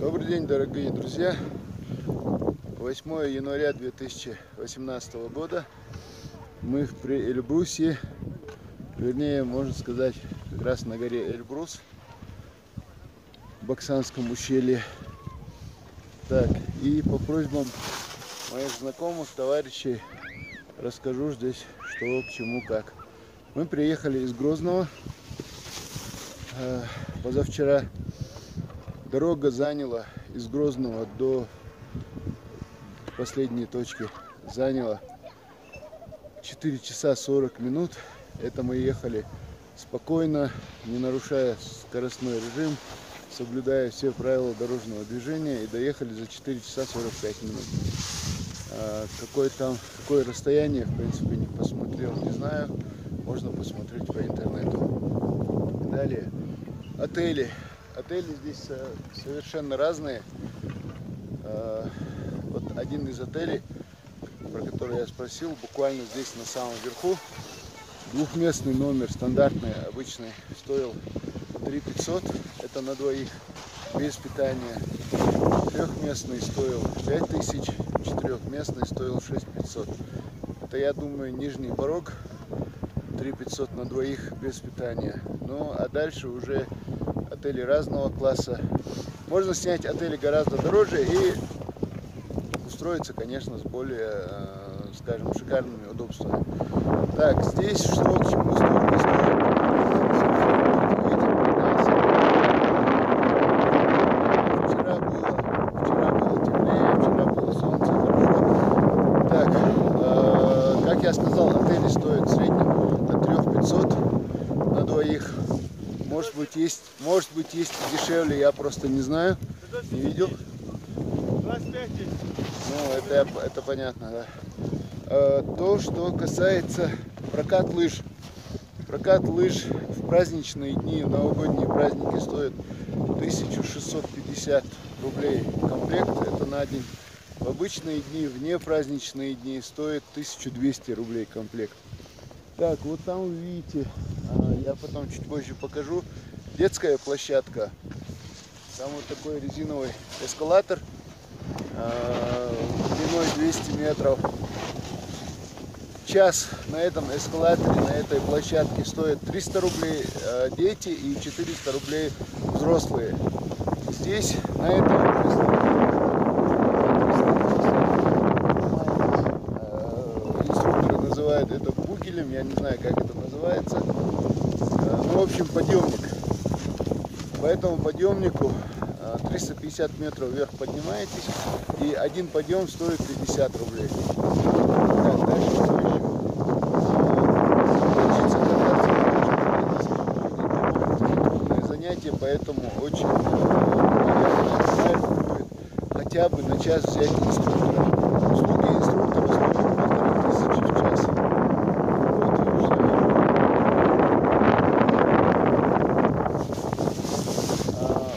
Добрый день, дорогие друзья! 8 января 2018 года. Мы при Эльбрусе, вернее, можно сказать, как раз на горе Эльбрус, в Баксанском ущелье. Так, и по просьбам моих знакомых, товарищей, расскажу здесь, что, к чему, как. Мы приехали из Грозного позавчера. Дорога заняла из Грозного до последней точки заняла 4 часа 40 минут. Это мы ехали спокойно, не нарушая скоростной режим, соблюдая все правила дорожного движения, и доехали за 4 часа 45 минут. Какое расстояние, в принципе, не посмотрел, не знаю. Можно посмотреть по интернету. Далее, отели. Отели здесь совершенно разные. Вот один из отелей, про который я спросил, буквально здесь на самом верху. Двухместный номер, стандартный, обычный, стоил 3500. Это на двоих, без питания. Трехместный стоил 5000, четырехместный стоил 6500. Это, я думаю, нижний порог. 3500 на двоих, без питания. Ну, а дальше уже отели разного класса. Можно снять отели гораздо дороже и устроиться, конечно, с более, скажем, шикарными удобствами. Так, здесь что к чему стоит, не стоит. Вчера было теплее, вчера было солнце, хорошо. Так, как я сказал, отели стоят в среднем от 3500 на двоих. Может быть есть дешевле, я просто не знаю, не видел. 25 есть. Ну, это понятно, да. То, что касается прокат лыж. Прокат лыж в праздничные дни, в новогодние праздники стоит 1650 рублей комплект, это на день. В обычные дни, вне праздничные дни стоит 1200 рублей комплект. Так, вот там вы видите, я потом чуть позже покажу, детская площадка. Там вот такой резиновый эскалатор длиной 200 метров. Час на этом эскалаторе, на этой площадке стоит 300 рублей дети и 400 рублей взрослые. Здесь, на этом инструкторы называют это бугелем, я не знаю, как это называется. Ну, в общем, подъемник. По этому подъемнику 350 метров вверх поднимаетесь, и один подъем стоит 50 рублей. Так, дальше что еще? Учиться кататься занятие, поэтому очень приятно будет хотя бы на час взять инструктора. Услуги инструктора стоят 1500 в час.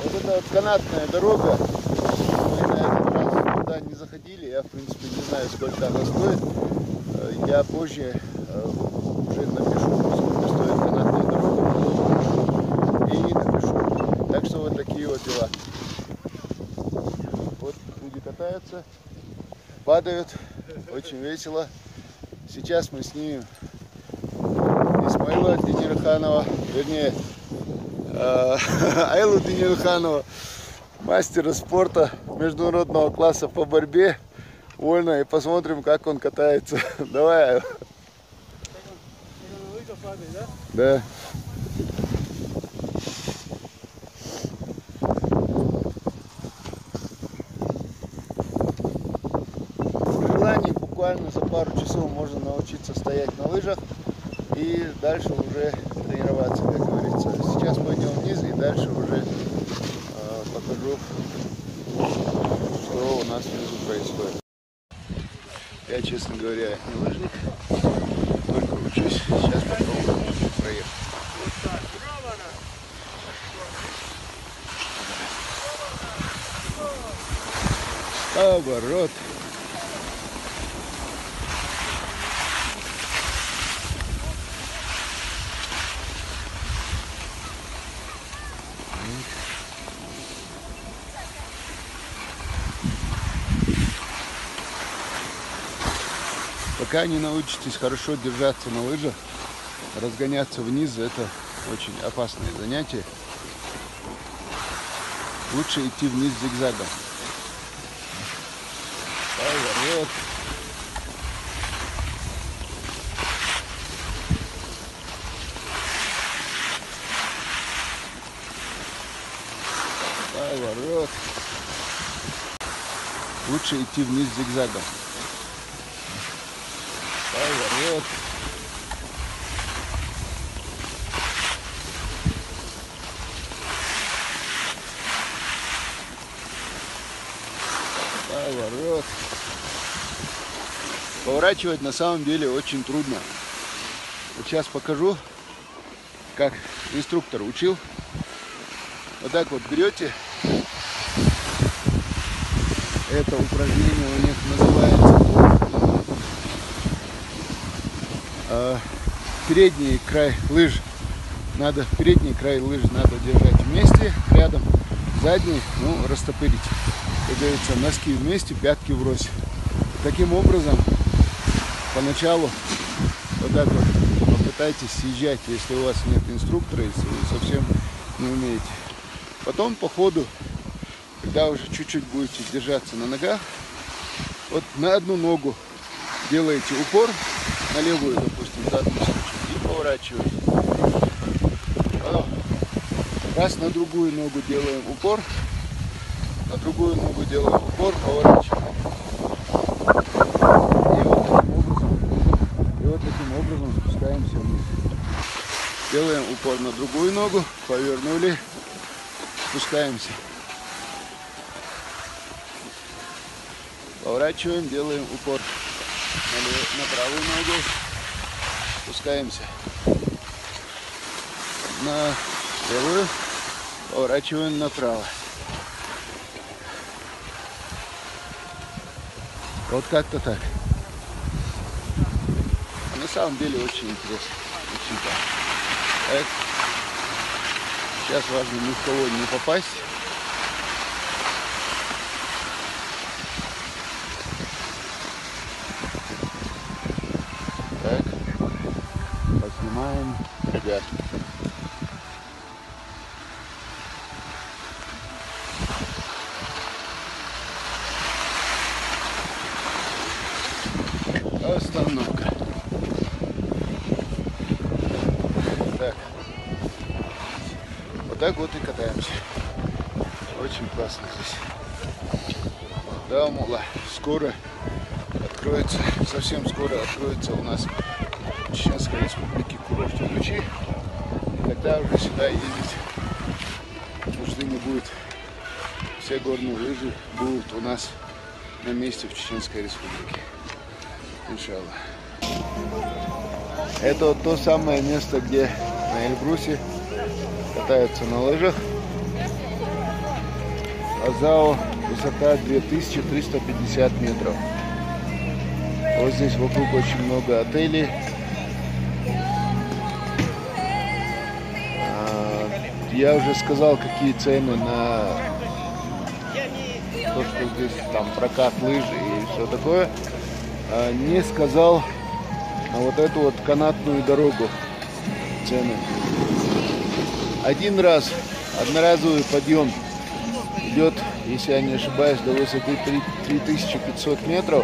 Вот эта вот канатная дорога, мы на этот раз туда не заходили, я в принципе не знаю, сколько она стоит. Я позже уже напишу, сколько стоит канатная дорога, и напишу. Так что вот такие вот дела. Вот люди катаются, падают, очень весело. Сейчас мы снимем Исмаила Денирханова, вернее, Айлу Денирханова, мастера спорта международного класса по борьбе вольно, и посмотрим, как он катается. Давай, Айл. Да. При желании буквально за пару часов можно научиться стоять на лыжах и дальше уже тренироваться, как говорится. Сейчас пойдем вниз и дальше уже покажу, что у нас внизу происходит. Я, честно говоря, не лыжник, только учусь. Сейчас попробую проехать. Оборот. Пока не научитесь хорошо держаться на лыжах, разгоняться вниз, это очень опасное занятие. Лучше идти вниз зигзагом. Поворот. Поворот. Лучше идти вниз зигзагом. Поворот. Поворот. Поворачивать на самом деле очень трудно. Вот сейчас покажу, как инструктор учил. Вот так вот берете. Это упражнение у них называется передний край лыж. Передний край лыж надо держать вместе, рядом, задний, растопырить. Как говорится, носки вместе, пятки врозь. Таким образом, поначалу вот так вот попытайтесь съезжать, если у вас нет инструктора, если вы совсем не умеете. Потом по ходу, когда уже чуть-чуть будете держаться на ногах, вот на одну ногу делаете упор, на левую, допустим, в данном случае, и поворачиваете. Потом раз на другую ногу делаем упор, на другую ногу делаем упор, поворачиваем. И вот таким образом спускаемся вниз. Делаем упор на другую ногу, повернули, спускаемся. Поворачиваем, делаем упор на правую ногу, спускаемся. На левую, поворачиваем направо. Вот как-то так. На самом деле очень интересно. Очень так. Сейчас важно ни в кого не попасть. Так. Поснимаем ребят. Остановка. Так. Вот так вот и катаемся. Очень классно здесь. Да, мула. Скоро откроется, совсем скоро откроется у нас в Чеченской Республике курорт Ключи. И тогда уже сюда ездить нужды не будет. Все горные лыжи будут у нас на месте в Чеченской Республике. Иншаллах. Это вот то самое место, где на Эльбрусе катаются на лыжах. Азао, высота 2350 метров. Вот здесь вокруг очень много отелей. Я уже сказал, какие цены на то, что здесь там прокат лыж и все такое. Не сказал на вот эту вот канатную дорогу цены. Один раз одноразовый подъем идет, если я не ошибаюсь, до высоты 3500 метров.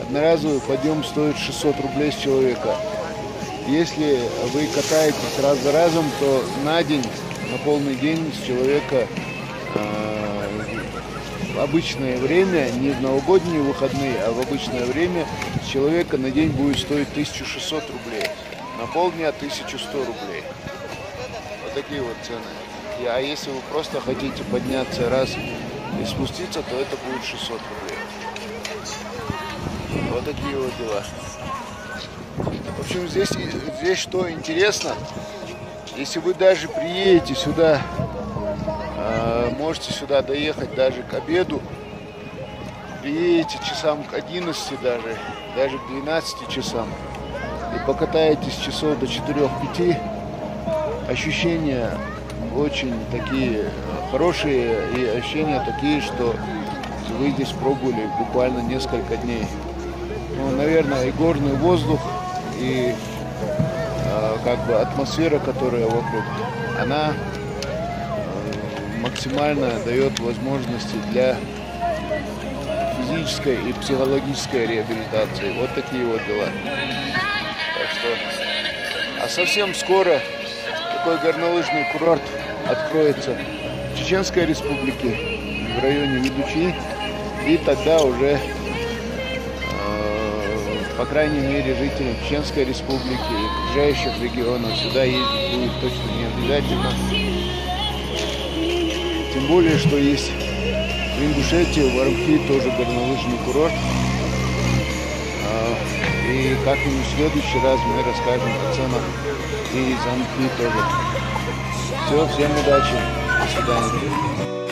Одноразовый подъем стоит 600 рублей с человека. Если вы катаетесь раз за разом, то на день, на полный день с человека в обычное время, не в новогодние выходные, а в обычное время с человека на день будет стоить 1600 рублей. На полдня 1100 рублей. Вот такие вот цены. А если вы просто хотите подняться раз и спуститься, то это будет 600 рублей. Вот такие вот дела. В общем, здесь что интересно, если вы даже приедете сюда, можете сюда доехать даже к обеду, приедете часам к 11 даже к 12 часам, и покатаетесь часов до 4-5, ощущения очень такие хорошие, и ощущения такие, что вы здесь пробовали буквально несколько дней. наверное, и горный воздух, и как бы атмосфера, которая вокруг, она максимально дает возможности для физической и психологической реабилитации. Вот такие вот дела. Так что, а совсем скоро такой горнолыжный курорт откроется в Чеченской Республике, в районе Ведучи, и тогда уже, по крайней мере, жителям Чеченской Республики и окружающих регионов сюда ездить будет точно не обязательно. Тем более, что есть в Ингушетии, в Армхи тоже горнолыжный курорт. И как-нибудь в следующий раз мы расскажем о ценах и из Армхи тоже. Все, всем удачи. До свидания.